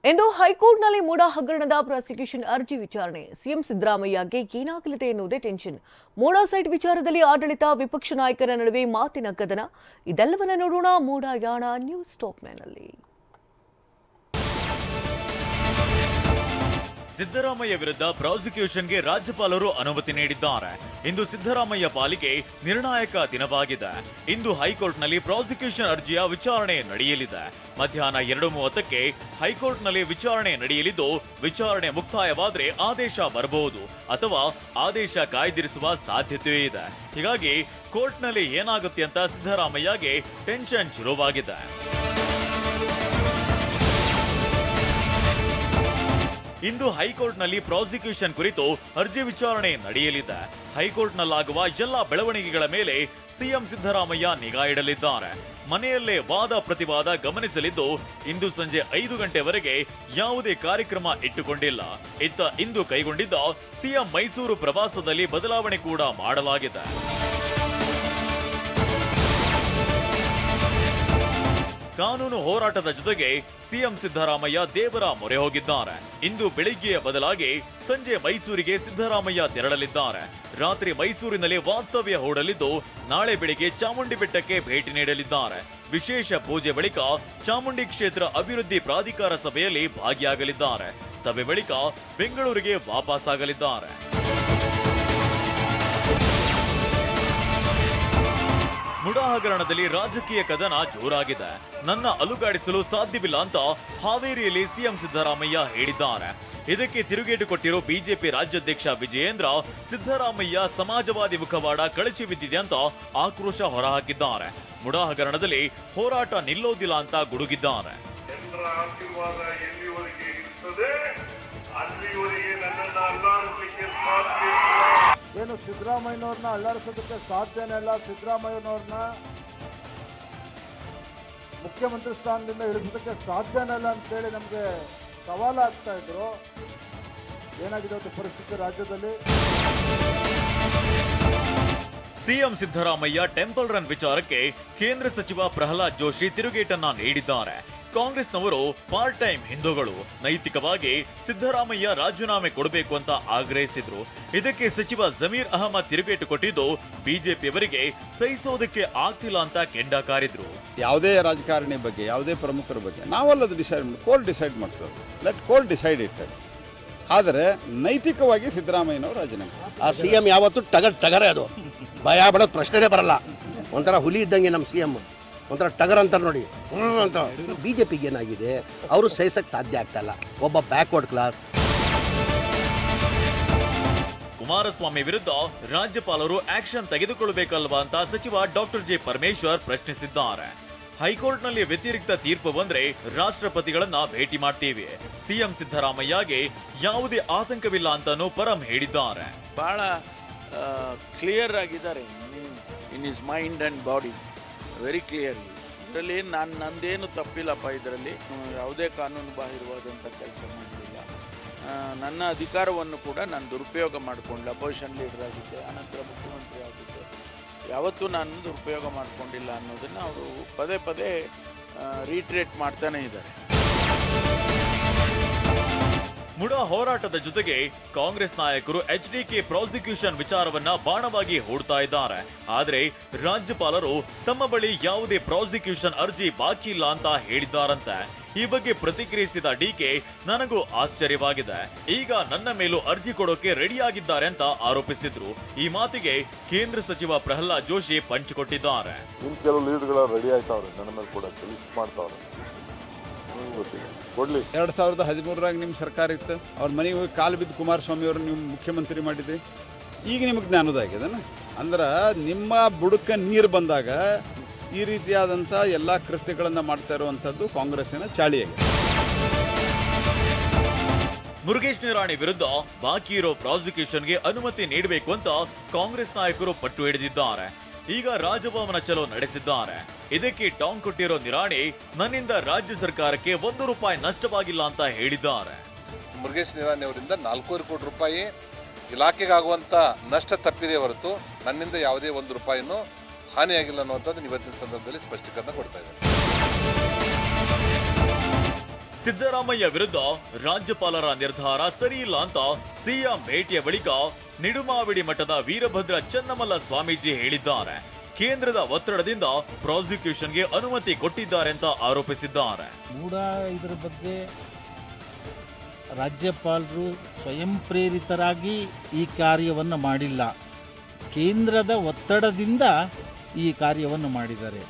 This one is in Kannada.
ಇಂದು ಹೈಕೋರ್ಟ್ನಲ್ಲಿ ಮೂಡಾ ಹಗರಣದ ಪ್ರಾಸಿಕ್ಯೂಷನ್ ಅರ್ಜಿ ವಿಚಾರಣೆ. ಸಿಎಂ ಸಿದ್ದರಾಮಯ್ಯಗೆ ಏನಾಗಲಿದೆ ಎನ್ನುವುದೇ ಟೆನ್ಷನ್. ಮೂಡಾ ಸೈಟ್ ವಿಚಾರದಲ್ಲಿ ಆಡಳಿತ ವಿಪಕ್ಷ ನಾಯಕರ ನಡುವೆ ಮಾತಿನ ಕದನ. ಇದೆಲ್ಲವನ್ನ ನೋಡೋಣ ಮೂಡಾ ಯಾಣ ನ್ಯೂಸ್ ಟಾಪ್ನಲ್ಲಿ. ಸಿದ್ದರಾಮಯ್ಯ ವಿರುದ್ಧ ಪ್ರಾಸಿಕ್ಯೂಷನ್ಗೆ ರಾಜ್ಯಪಾಲರು ಅನುಮತಿ ನೀಡಿದ್ದಾರೆ. ಇಂದು ಸಿದ್ದರಾಮಯ್ಯ ಪಾಲಿಗೆ ನಿರ್ಣಾಯಕ ದಿನವಾಗಿದೆ. ಇಂದು ಹೈಕೋರ್ಟ್ನಲ್ಲಿ ಪ್ರಾಸಿಕ್ಯೂಷನ್ ಅರ್ಜಿಯ ವಿಚಾರಣೆ ನಡೆಯಲಿದೆ. ಮಧ್ಯಾಹ್ನ 2:30ಕ್ಕೆ ಹೈಕೋರ್ಟ್ನಲ್ಲಿ ವಿಚಾರಣೆ ನಡೆಯಲಿದ್ದು, ವಿಚಾರಣೆ ಮುಕ್ತಾಯವಾದರೆ ಆದೇಶ ಬರಬಹುದು ಅಥವಾ ಆದೇಶ ಕಾಯ್ದಿರಿಸುವ ಸಾಧ್ಯತೆಯೂ ಇದೆ. ಹೀಗಾಗಿ ಕೋರ್ಟ್ನಲ್ಲಿ ಏನಾಗುತ್ತೆ ಅಂತ ಸಿದ್ದರಾಮಯ್ಯಗೆ ಟೆನ್ಷನ್ ಶುರುವಾಗಿದೆ. ಇಂದು ಹೈಕೋರ್ಟ್ನಲ್ಲಿ ಪ್ರಾಸಿಕ್ಯೂಷನ್ ಕುರಿತು ಅರ್ಜಿ ವಿಚಾರಣೆ ನಡೆಯಲಿದೆ. ಹೈಕೋರ್ಟ್ನಲ್ಲಾಗುವ ಎಲ್ಲ ಬೆಳವಣಿಗೆಗಳ ಮೇಲೆ ಸಿಎಂ ಸಿದ್ದರಾಮಯ್ಯ ನಿಗಾ ಇಡಲಿದ್ದಾರೆ. ಮನೆಯಲ್ಲೇ ವಾದ ಪ್ರತಿವಾದ ಗಮನಿಸಲಿದ್ದು, ಇಂದು ಸಂಜೆ 5 ಗಂಟೆವರೆಗೆ ಯಾವುದೇ ಕಾರ್ಯಕ್ರಮ ಇಟ್ಟುಕೊಂಡಿಲ್ಲ. ಇಂದು ಕೈಗೊಂಡಿದ್ದ ಸಿಎಂ ಮೈಸೂರು ಪ್ರವಾಸದಲ್ಲಿ ಬದಲಾವಣೆ ಕೂಡ ಮಾಡಲಾಗಿದೆ. ಕಾನೂನು ಹೋರಾಟದ ಜೊತೆಗೆ ಸಿಎಂ ಸಿದ್ದರಾಮಯ್ಯ ದೇವರ ಮೊರೆ ಹೋಗಿದ್ದಾರೆ. ಇಂದು ಬೆಳಿಗ್ಗೆಯ ಬದಲಾಗಿ ಸಂಜೆ ಮೈಸೂರಿಗೆ ಸಿದ್ದರಾಮಯ್ಯ ತೆರಳಲಿದ್ದಾರೆ. ರಾತ್ರಿ ಮೈಸೂರಿನಲ್ಲಿ ವಾಸ್ತವ್ಯ ಹೂಡಲಿದ್ದು, ನಾಳೆ ಬೆಳಿಗ್ಗೆ ಚಾಮುಂಡಿ ಬೆಟ್ಟಕ್ಕೆ ಭೇಟಿ ನೀಡಲಿದ್ದಾರೆ. ವಿಶೇಷ ಪೂಜೆ ಬಳಿಕ ಚಾಮುಂಡಿ ಕ್ಷೇತ್ರ ಅಭಿವೃದ್ಧಿ ಪ್ರಾಧಿಕಾರ ಸಭೆಯಲ್ಲಿ ಭಾಗಿಯಾಗಲಿದ್ದಾರೆ. ಸಭೆ ಬಳಿಕ ಬೆಂಗಳೂರಿಗೆ ವಾಪಸ್ಸಾಗಲಿದ್ದಾರೆ. ಮೂಡಾ ಹಗರಣದಲ್ಲಿ ರಾಜಕೀಯ ಕದನ ಜೋರಾಗಿದೆ. ನನ್ನ ಅಲುಗಾಡಿಸಲು ಸಾಧ್ಯವಿಲ್ಲ ಅಂತ ಹಾವೇರಿಯಲ್ಲಿ ಸಿಎಂ ಸಿದ್ದರಾಮಯ್ಯ ಹೇಳಿದ್ದಾರೆ. ಇದಕ್ಕೆ ತಿರುಗೇಟು ಕೊಟ್ಟಿರೋ ಬಿಜೆಪಿ ರಾಜ್ಯಾಧ್ಯಕ್ಷ ವಿಜಯೇಂದ್ರ, ಸಿದ್ದರಾಮಯ್ಯ ಸಮಾಜವಾದಿ ಮುಖವಾಡ ಕಳಚಿ ಬಿದ್ದಿದೆ ಅಂತ ಆಕ್ರೋಶ ಹೊರಹಾಕಿದ್ದಾರೆ. ಮೂಡಾ ಹಗರಣದಲ್ಲಿ ಹೋರಾಟ ನಿಲ್ಲೋದಿಲ್ಲ ಅಂತ ಗುಡುಗಿದ್ದಾರೆ. ಏನು ಸಿದ್ದರಾಮಯ್ಯನವ್ರನ್ನ ಅಲ್ಲಾಡಿಸೋದಕ್ಕೆ ಸಾಧ್ಯನೇ ಇಲ್ಲ. ಸಿದ್ದರಾಮಯ್ಯನವ್ರನ್ನ ಮುಖ್ಯಮಂತ್ರಿ ಸ್ಥಾನದಿಂದ ಇಳಿಸೋದಕ್ಕೆ ಸಾಧ್ಯನೇ ಇಲ್ಲ ಅಂತೇಳಿ ನಮಗೆ ಸವಾಲಾಗ್ತಾ ಇದ್ರು. ಏನಾಗಿದೆ ಅಂತ ಪರಿಸ್ಥಿತಿ ರಾಜ್ಯದಲ್ಲಿ. ಸಿಎಂ ಸಿದ್ದರಾಮಯ್ಯ ಟೆಂಪಲ್ ರನ್ ವಿಚಾರಕ್ಕೆ ಕೇಂದ್ರ ಸಚಿವ ಪ್ರಹ್ಲಾದ್ ಜೋಶಿ ತಿರುಗೇಟನ್ನ ನೀಡಿದ್ದಾರೆ. ಕಾಂಗ್ರೆಸ್ನವರು ಪಾರ್ಟ್ ಟೈಮ್ ಹಿಂದೂಗಳು, ನೈತಿಕವಾಗಿ ಸಿದ್ದರಾಮಯ್ಯ ರಾಜೀನಾಮೆ ಕೊಡಬೇಕು ಅಂತ ಆಗ್ರಹಿಸಿದ್ರು. ಇದಕ್ಕೆ ಸಚಿವ ಜಮೀರ್ ಅಹಮದ್ ತಿರುಗೇಟು ಕೊಟ್ಟಿದ್ದು, ಬಿಜೆಪಿಯವರಿಗೆ ಸಹಿಸೋದಕ್ಕೆ ಆಗ್ತಿಲ್ಲ ಅಂತ ಕೆಂಡ ಕಾರಿದ್ರು. ಯಾವುದೇ ರಾಜಕಾರಣಿ ಬಗ್ಗೆ, ಯಾವುದೇ ಪ್ರಮುಖರ ಬಗ್ಗೆ ನಾವಲ್ಲದು ಡಿಸೈಡ್ ಮಾಡಿ, ಕೋರ್ಟ್ ಡಿಸೈಡ್ ಮಾಡ್ತದೆ. Let court decide it. ಆದರೆ ನೈತಿಕವಾಗಿ ಸಿದ್ದರಾಮಯ್ಯನವರು ರಾಜೀನಾಮೆ. ಆ ಸಿಎಂ ಯಾವತ್ತೂ ಟಗರೇ, ಅದು ಭಯ ಬಿಡೋದು ಪ್ರಶ್ನೆನೇ ಬರಲ್ಲ. ಒಂಥರ ಹುಲಿ ಇದ್ದಂಗೆ ನಮ್ಮ ಸಿಎಂ, ಒಂಥರ ಟಗರ್ ಅಂತಾರೆ ನೋಡಿ ಅಂತ. ಬಿಜೆಪಿಗೆ ಏನಾಗಿದೆ, ಅವರು ಸಹಿಸಕ್ಕೆ ಸಾಧ್ಯ ಆಗ್ತಾ ಇಲ್ಲ. ಒಬ್ಬ ಬ್ಯಾಕ್ವರ್ಡ್ ಕ್ಲಾಸ್. ಕುಮಾರಸ್ವಾಮಿ ವಿರುದ್ಧ ರಾಜ್ಯಪಾಲರು ಆಕ್ಷನ್ ತೆಗೆದುಕೊಳ್ಳಬೇಕಲ್ವಾ ಅಂತ ಸಚಿವ ಡಾಕ್ಟರ್ ಜೆ ಪರಮೇಶ್ವರ್ ಪ್ರಶ್ನಿಸಿದ್ದಾರೆ. ಹೈಕೋರ್ಟ್ನಲ್ಲಿ ವ್ಯತಿರಿಕ್ತ ತೀರ್ಪು ಬಂದ್ರೆ ರಾಷ್ಟ್ರಪತಿಗಳನ್ನ ಭೇಟಿ ಮಾಡ್ತೀವಿ. ಸಿಎಂ ಸಿದ್ದರಾಮಯ್ಯಗೆ ಯಾವುದೇ ಆತಂಕವಿಲ್ಲ ಅಂತಾನೂ ಪರಂ ಹೇಳಿದ್ದಾರೆ. ಬಹಳ ಕ್ಲಿಯರ್ ಆಗಿದ್ದಾರೆ in his mind and body. Very clear. ಇದರಲ್ಲಿ ನಂದೇನು ತಪ್ಪಿಲ್ಲಪ್ಪ. ಇದರಲ್ಲಿ ಯಾವುದೇ ಕಾನೂನು ಬಾಹಿರವಾದಂಥ ಕೆಲಸ ಮಾಡಲಿಲ್ಲ. ನನ್ನ ಅಧಿಕಾರವನ್ನು ಕೂಡ ನಾನು ದುರುಪಯೋಗ ಮಾಡಿಕೊಂಡೆ. ಅಪೋಸಿಷನ್ ಲೀಡರ್ ಆಗಿದ್ದೆ, ಅನಂತರ ಮುಖ್ಯಮಂತ್ರಿ ಆಗಿದ್ದೆ. ಯಾವತ್ತೂ ನಾನು ದುರುಪಯೋಗ ಮಾಡಿಕೊಂಡಿಲ್ಲ ಅನ್ನೋದನ್ನು ಅವರು ಪದೇ ಪದೇ ರೀಟ್ರೇಟ್ ಮಾಡ್ತಾನೆ ಇದ್ದಾರೆ. ಮೂಡಾ ಹೋರಾಟದ ಜೊತೆಗೆ ಕಾಂಗ್ರೆಸ್ ನಾಯಕರು ಎಚ್ಡಿಕೆ ಪ್ರಾಸಿಕ್ಯೂಷನ್ ವಿಚಾರವನ್ನ ಬಾಣವಾಗಿ ಹೂಡ್ತಾ ಇದ್ದಾರೆ. ಆದರೆ ರಾಜ್ಯಪಾಲರು ತಮ್ಮ ಬಳಿ ಯಾವುದೇ ಪ್ರಾಸಿಕ್ಯೂಷನ್ ಅರ್ಜಿ ಬಾಕಿ ಇಲ್ಲ ಅಂತ ಹೇಳಿದ್ದಾರಂತೆ. ಈ ಬಗ್ಗೆ ಪ್ರತಿಕ್ರಿಯಿಸಿದ ಡಿಕೆ, ನನಗೂ ಆಶ್ಚರ್ಯವಾಗಿದೆ. ಈಗ ನನ್ನ ಮೇಲೂ ಅರ್ಜಿ ಕೊಡೋಕೆ ರೆಡಿಯಾಗಿದ್ದಾರೆ ಅಂತ ಆರೋಪಿಸಿದ್ರು. ಈ ಮಾತಿಗೆ ಕೇಂದ್ರ ಸಚಿವ ಪ್ರಹ್ಲಾದ್ ಜೋಶಿ ಪಂಚ್ ಕೊಟ್ಟಿದ್ದಾರೆ. ಕೆಲವು ಲೀಡರ್ಗಳು ರೆಡಿ ಆಯ್ತಾವ್ರೆ, ನನ್ನ ಮೇಲೆ ಕೂಡ ಲಿಸ್ಟ್ ಮಾಡ್ತಾವ್ರೆ. 2013ರಾಗ ನಿಮ್ಮ ಸರ್ಕಾರ ಇತ್ತು, ಅವ್ರ ಮನೆಗೆ ಹೋಗಿ ಕಾಲು ಬಿದ್ದು ಕುಮಾರಸ್ವಾಮಿ ಅವರು ನೀವು ಮುಖ್ಯಮಂತ್ರಿ ಮಾಡಿದ್ರಿ. ಈಗ ನಿಮಗೆ ಜ್ಞಾನೋದಯಗಿದೆನ ಅಂದ್ರೆ ನಿಮ್ಮ ಬುಡಕ್ಕೆ ನೀರು ಬಂದಾಗ ಈ ರೀತಿಯಾದಂಥ ಎಲ್ಲ ಕೃತ್ಯಗಳನ್ನು ಮಾಡ್ತಾ ಇರುವಂಥದ್ದು ಕಾಂಗ್ರೆಸ್ಸಿನ ಚಾಳಿಯಾಗಿದೆ. ಮುರುಗೇಶ್ ನಿರಾಣಿ ವಿರುದ್ಧ ಬಾಕಿ ಇರೋ ಪ್ರಾಸಿಕ್ಯೂಷನ್ಗೆ ಅನುಮತಿ ನೀಡಬೇಕು ಅಂತ ಕಾಂಗ್ರೆಸ್ ನಾಯಕರು ಪಟ್ಟು ಹಿಡಿದಿದ್ದಾರೆ. ಈಗ ರಾಜಭವನ ಚಲೋ ನಡೆಸಿದ್ದಾರೆ. ಇದಕ್ಕೆ ಟಾಂಗ್ ಕೊಟ್ಟಿರೋ ನಿರಾಣಿ, ನನ್ನಿಂದ ರಾಜ್ಯ ಸರ್ಕಾರಕ್ಕೆ ₹1 ನಷ್ಟವಾಗಿಲ್ಲ ಅಂತ ಹೇಳಿದ್ದಾರೆ. ಮುರುಗೇಶ್ ನಿರಾಣಿ ಅವರಿಂದ 4 ಕೋಟಿ ರೂಪಾಯಿ ಇಲಾಖೆಗಾಗುವಂಥ ನಷ್ಟ ತಪ್ಪಿದೆ ಹೊರತು ನನ್ನಿಂದ ಯಾವುದೇ ₹1 ಹಾನಿಯಾಗಿಲ್ಲ ಅನ್ನುವಂಥದ್ದು ಇವತ್ತಿನ ಸಂದರ್ಭದಲ್ಲಿ ಸ್ಪಷ್ಟೀಕರಣ ಕೊಡ್ತಾ ಇದ್ದಾರೆ. ಸಿದ್ದರಾಮಯ್ಯ ವಿರುದ್ಧ ರಾಜ್ಯಪಾಲರ ನಿರ್ಧಾರ ಸರಿಯಿಲ್ಲ ಅಂತ ಸಿಎಂ ಭೇಟಿಯ ಬಳಿಕ ನಿಡುಮಾವಿಡಿ ಮಠದ ವೀರಭದ್ರ ಚನ್ನಮಲ್ಲ ಸ್ವಾಮೀಜಿ ಹೇಳಿದ್ದಾರೆ. ಕೇಂದ್ರದ ಒತ್ತಡದಿಂದ ಪ್ರಾಸಿಕ್ಯೂಷನ್ಗೆ ಅನುಮತಿ ಕೊಟ್ಟಿದ್ದಾರೆ ಅಂತ ಆರೋಪಿಸಿದ್ದಾರೆ. ಇದರ ಬಗ್ಗೆ ರಾಜ್ಯಪಾಲರು ಸ್ವಯಂ ಪ್ರೇರಿತರಾಗಿ ಈ ಕಾರ್ಯವನ್ನು ಮಾಡಿಲ್ಲ, ಕೇಂದ್ರದ ಒತ್ತಡದಿಂದ ಈ ಕಾರ್ಯವನ್ನು ಮಾಡಿದ್ದಾರೆ.